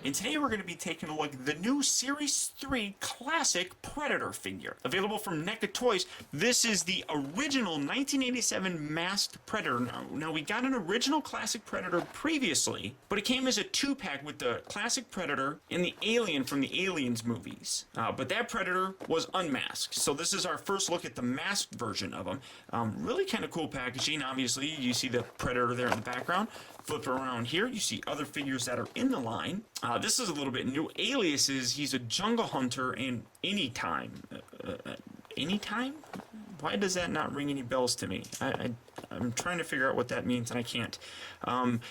and today we're going to be taking a look at the new Series 3 Classic Predator figure. Available from NECA Toys, this is the original 1987 Masked Predator. Now we got an original Classic Predator previously, but it came as a 2-pack with the Classic Predator and the Alien from the Aliens movies. But that Predator was unmasked, so this is our first look at the masked version of him. Really kind of cool packaging. Obviously, you see the Predator there in the background. Flip around here, you see other figures that are in the line. This is a little bit new. Aliases, he's a jungle hunter and anytime. Anytime? Why does that not ring any bells to me? I'm trying to figure out what that means and I can't.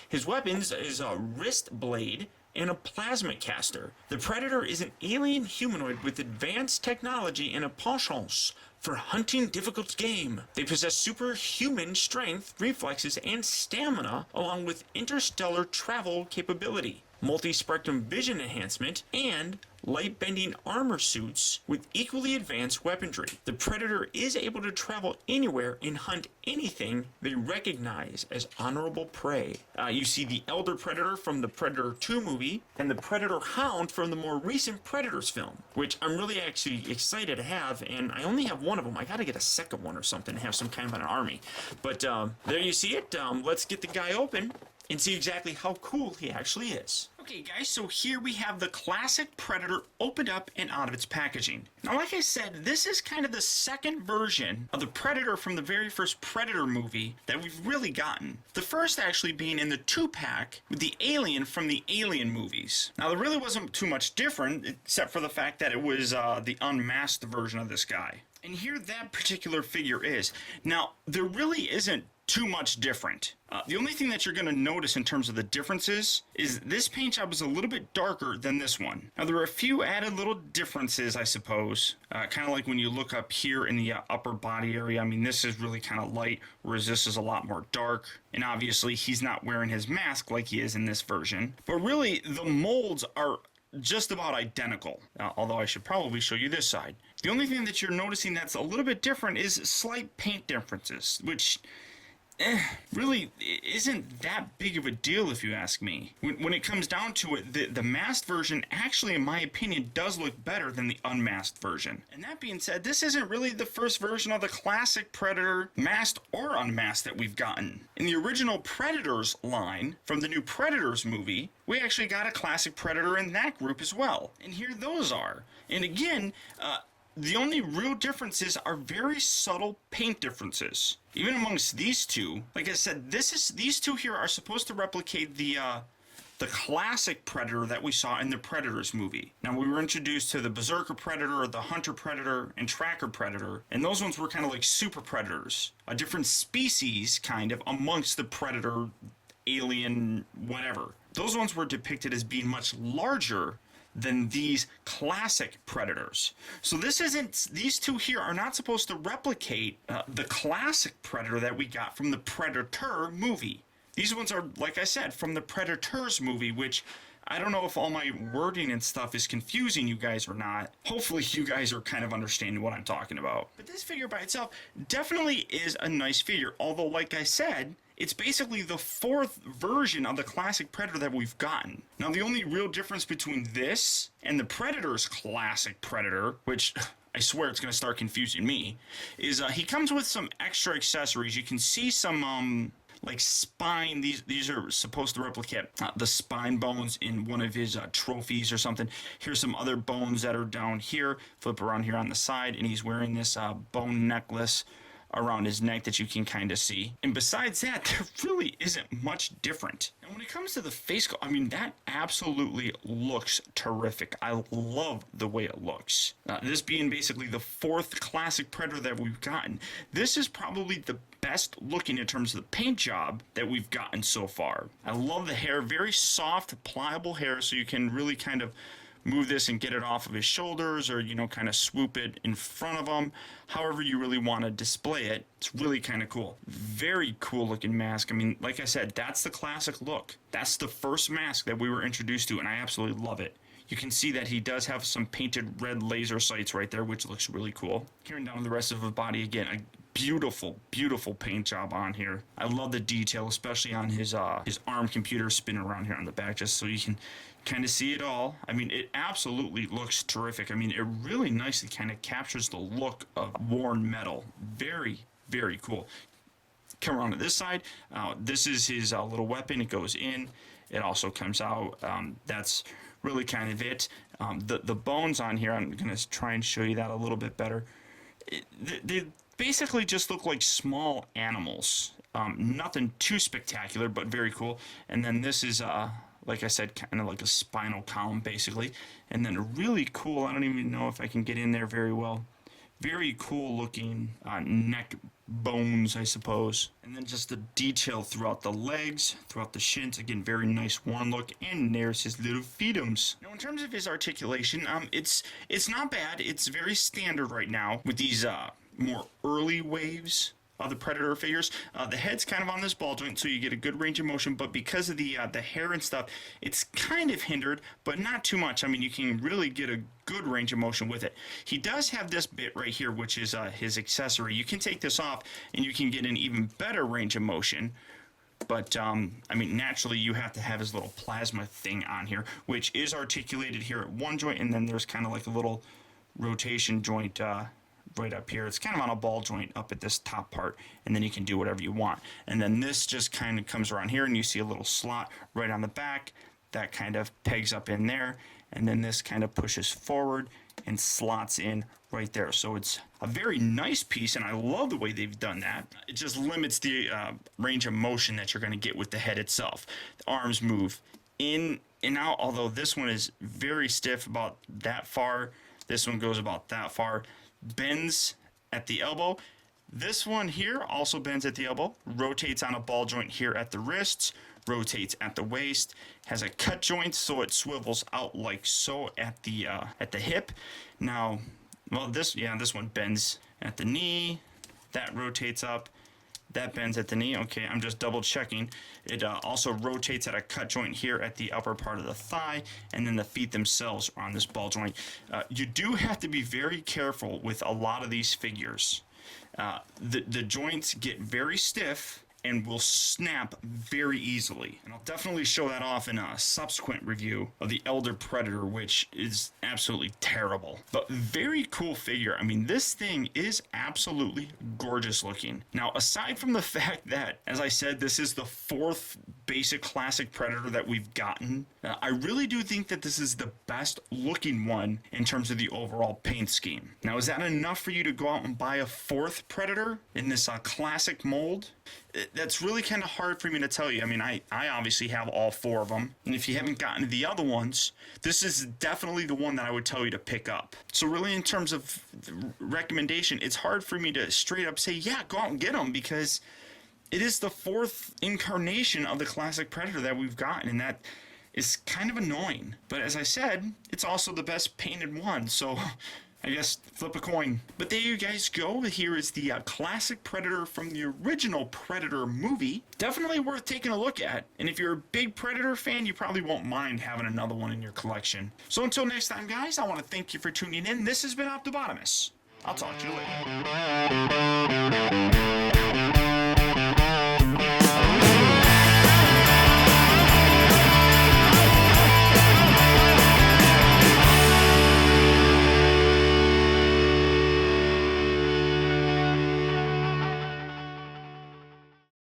His weapons is a wrist blade and a plasma caster. The Predator is an alien humanoid with advanced technology and a penchant for hunting difficult game. They possess superhuman strength, reflexes, and stamina, along with interstellar travel capability, multi-spectrum vision enhancement, and light-bending armor suits with equally advanced weaponry. The Predator is able to travel anywhere and hunt anything they recognize as honorable prey. You see the Elder Predator from the Predator 2 movie, and the Predator Hound from the more recent Predators film, which I'm really actually excited to have, and I only have one of them. I gotta get a second one or something to have some kind of an army. But there you see it. Let's get the guy open and see exactly how cool he actually is. Okay guys, so here we have the Classic Predator opened up and out of its packaging. Now like I said, this is kind of the second version of the Predator from the very first Predator movie that we've really gotten. The first actually being in the 2-pack with the Alien from the Alien movies. Now there really wasn't too much different except for the fact that it was the unmasked version of this guy. And here that particular figure is. Now there really isn't too much different. The only thing that you're going to notice in terms of the differences is this paint job is a little bit darker than this one. Now there are a few added little differences, I suppose. Kind of like when you look up here in the upper body area. I mean, this is really kind of light, whereas this is a lot more dark. And obviously he's not wearing his mask like he is in this version. But really, the molds are just about identical, although I should probably show you this side. The only thing that you're noticing that's a little bit different is slight paint differences, which really isn't that big of a deal if you ask me. When it comes down to it, the masked version actually, in my opinion, does look better than the unmasked version. And that being said, this isn't really the first version of the Classic Predator, masked or unmasked, that we've gotten. In the original Predators line, from the new Predators movie, we actually got a Classic Predator in that group as well. And here those are. And again, the only real differences are very subtle paint differences. Even amongst these two, like I said, these two here are supposed to replicate the classic Predator that we saw in the Predators movie. Now we were introduced to the Berserker Predator, the Hunter Predator, and Tracker Predator, and those ones were kind of like super predators, a different species kind of amongst the Predator, Alien, whatever. Those ones were depicted as being much larger than these classic Predators. So these two here are not supposed to replicate the classic Predator that we got from the Predator movie. These ones are, like I said, from the Predators movie, which I don't know if all my wording and stuff is confusing you guys or not. Hopefully you guys are kind of understanding what I'm talking about. But this figure by itself definitely is a nice figure, although like I said, it's basically the fourth version of the Classic Predator that we've gotten. Now, the only real difference between this and the Predator's Classic Predator, which I swear it's going to start confusing me, is he comes with some extra accessories. You can see some like spine. These are supposed to replicate the spine bones in one of his trophies or something. Here's some other bones that are down here. Flip around here on the side, and he's wearing this bone necklace around his neck that you can kind of see. And besides that, there really isn't much different. And when it comes to the face sculpt, I mean, that absolutely looks terrific. I love the way it looks. This being basically the fourth Classic Predator that we've gotten, this is probably the best looking in terms of the paint job that we've gotten so far. I love the hair, very soft, pliable hair, so you can really kind of move this and get it off of his shoulders, or, you know, kind of swoop it in front of him, however you really want to display it. It's really kind of cool. Very cool looking mask. I mean, like I said, that's the classic look. That's the first mask that we were introduced to, and I absolutely love it. You can see that he does have some painted red laser sights right there, which looks really cool. Carrying down the rest of his body again, beautiful, beautiful paint job on here. I love the detail, especially on his arm computer spinning around here on the back, just so you can kind of see it all. I mean, it absolutely looks terrific. I mean, it really nicely kind of captures the look of worn metal. Very, very cool. Come around to this side. This is his little weapon. It goes in. It also comes out. That's really kind of it. The bones on here, I'm going to try and show you that a little bit better. They basically just look like small animals. Nothing too spectacular, but very cool. And then this is, like I said, kind of like a spinal column, basically. And then really cool, I don't even know if I can get in there very well. Very cool looking neck bones, I suppose. And then just the detail throughout the legs, throughout the shins. Again, very nice worn look. And there's his little feetums. Now, in terms of his articulation, it's not bad. It's very standard right now with these more early waves of the Predator figures. The head's kind of on this ball joint, so you get a good range of motion, but because of the hair and stuff, it's kind of hindered, but not too much. I mean, you can really get a good range of motion with it. He does have this bit right here, which is his accessory. You can take this off, and you can get an even better range of motion. But, I mean, naturally, you have to have his little plasma thing on here, which is articulated here at one joint, and then there's kind of like a little rotation joint right up here. It's kind of on a ball joint up at this top part, and then you can do whatever you want. And then this just kind of comes around here, and you see a little slot right on the back that kind of pegs up in there, and then this kind of pushes forward and slots in right there. So it's a very nice piece, and I love the way they've done that. It just limits the range of motion that you're going to get with the head itself. The arms move in and out, although this one is very stiff, about that far. This one goes about that far. Bends at the elbow. This one here also bends at the elbow, rotates on a ball joint here at the wrists, rotates at the waist, has a cut joint so it swivels out like so at the hip. Now, well, this one bends at the knee, that rotates up, that bends at the knee. Okay, I'm just double checking. It also rotates at a cut joint here at the upper part of the thigh, and then the feet themselves are on this ball joint. You do have to be very careful with a lot of these figures. The joints get very stiff and will snap very easily. And I'll definitely show that off in a subsequent review of the Elder Predator, which is absolutely terrible. But very cool figure. I mean, this thing is absolutely gorgeous looking. Now, aside from the fact that, as I said, this is the fourth basic classic Predator that we've gotten, I really do think that this is the best looking one in terms of the overall paint scheme. Now, is that enough for you to go out and buy a fourth Predator in this classic mold? That's really kind of hard for me to tell you. I mean, I obviously have all four of them. And if you haven't gotten the other ones, this is definitely the one that I would tell you to pick up. So really, in terms of recommendation, it's hard for me to straight up say, yeah, go out and get them, because it is the fourth incarnation of the classic Predator that we've gotten, and that is kind of annoying. But as I said, it's also the best painted one, so I guess flip a coin. But there you guys go. Here is the classic Predator from the original Predator movie. Definitely worth taking a look at. And if you're a big Predator fan, you probably won't mind having another one in your collection. So until next time, guys, I want to thank you for tuning in. This has been Optibotimus. I'll talk to you later.